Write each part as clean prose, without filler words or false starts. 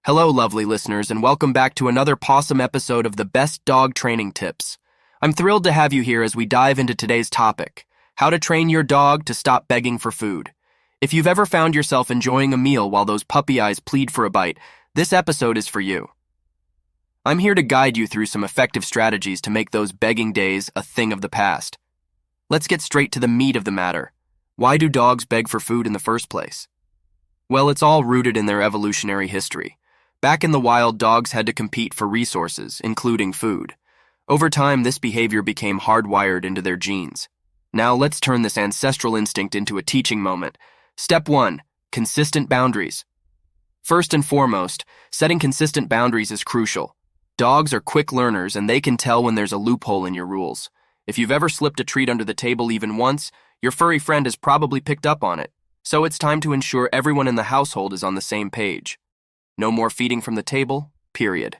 Hello, lovely listeners, and welcome back to another awesome episode of the Best Dog Training Tips. I'm thrilled to have you here as we dive into today's topic, how to train your dog to stop begging for food. If you've ever found yourself enjoying a meal while those puppy eyes plead for a bite, this episode is for you. I'm here to guide you through some effective strategies to make those begging days a thing of the past. Let's get straight to the meat of the matter. Why do dogs beg for food in the first place? Well, it's all rooted in their evolutionary history. Back in the wild, dogs had to compete for resources, including food. Over time, this behavior became hardwired into their genes. Now, let's turn this ancestral instinct into a teaching moment. Step 1. Consistent boundaries. First and foremost, setting consistent boundaries is crucial. Dogs are quick learners, and they can tell when there's a loophole in your rules. If you've ever slipped a treat under the table even once, your furry friend has probably picked up on it. So it's time to ensure everyone in the household is on the same page. No more feeding from the table, period.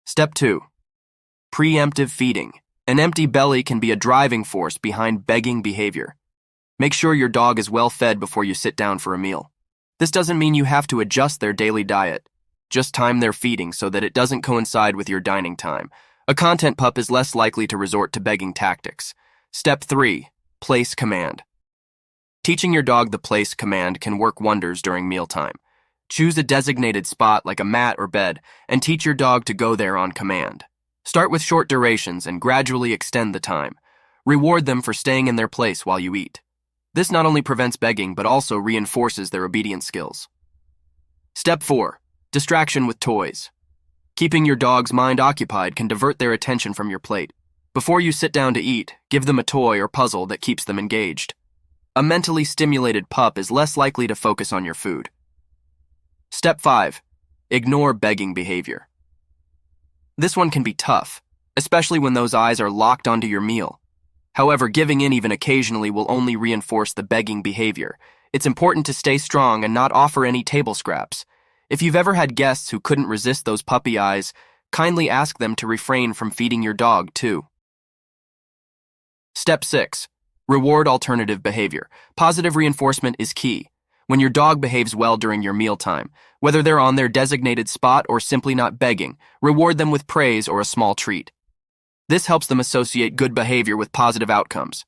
Step 2. Preemptive feeding. An empty belly can be a driving force behind begging behavior. Make sure your dog is well fed before you sit down for a meal. This doesn't mean you have to adjust their daily diet. Just time their feeding so that it doesn't coincide with your dining time. A content pup is less likely to resort to begging tactics. Step 3. Place command. Teaching your dog the place command can work wonders during mealtime. Choose a designated spot like a mat or bed and teach your dog to go there on command. Start with short durations and gradually extend the time. Reward them for staying in their place while you eat. This not only prevents begging but also reinforces their obedience skills. Step 4. Distraction with toys. Keeping your dog's mind occupied can divert their attention from your plate. Before you sit down to eat, give them a toy or puzzle that keeps them engaged. A mentally stimulated pup is less likely to focus on your food. Step 5. Ignore begging behavior. This one can be tough, especially when those eyes are locked onto your meal. However, giving in even occasionally will only reinforce the begging behavior. It's important to stay strong and not offer any table scraps. If you've ever had guests who couldn't resist those puppy eyes, kindly ask them to refrain from feeding your dog too. Step 6. Reward alternative behavior. Positive reinforcement is key. When your dog behaves well during your mealtime, whether they're on their designated spot or simply not begging, reward them with praise or a small treat. This helps them associate good behavior with positive outcomes.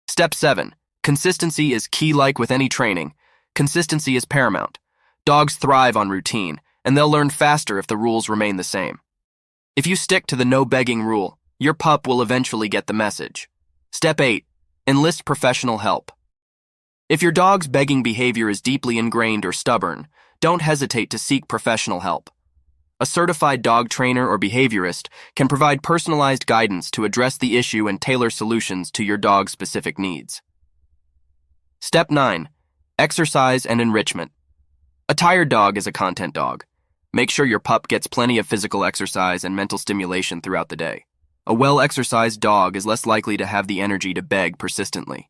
Step 7. Consistency is key. Like with any training, consistency is paramount. Dogs thrive on routine, and they'll learn faster if the rules remain the same. If you stick to the no begging rule, your pup will eventually get the message. Step 8. Enlist professional help. If your dog's begging behavior is deeply ingrained or stubborn, don't hesitate to seek professional help. A certified dog trainer or behaviorist can provide personalized guidance to address the issue and tailor solutions to your dog's specific needs. Step 9. Exercise and enrichment. A tired dog is a content dog. Make sure your pup gets plenty of physical exercise and mental stimulation throughout the day. A well-exercised dog is less likely to have the energy to beg persistently.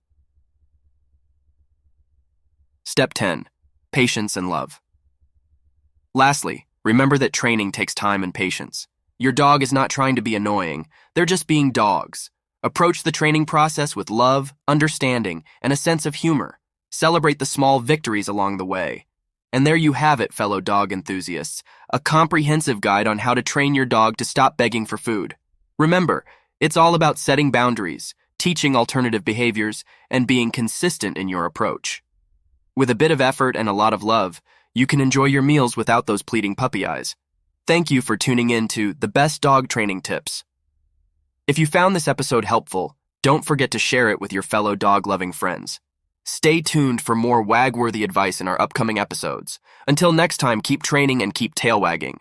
Step 10. Patience and love. Lastly, remember that training takes time and patience. Your dog is not trying to be annoying, they're just being dogs. Approach the training process with love, understanding, and a sense of humor. Celebrate the small victories along the way. And there you have it, fellow dog enthusiasts, a comprehensive guide on how to train your dog to stop begging for food. Remember, it's all about setting boundaries, teaching alternative behaviors, and being consistent in your approach. With a bit of effort and a lot of love, you can enjoy your meals without those pleading puppy eyes. Thank you for tuning in to the Best Dog Training Tips. If you found this episode helpful, don't forget to share it with your fellow dog-loving friends. Stay tuned for more wag-worthy advice in our upcoming episodes. Until next time, keep training and keep tail wagging.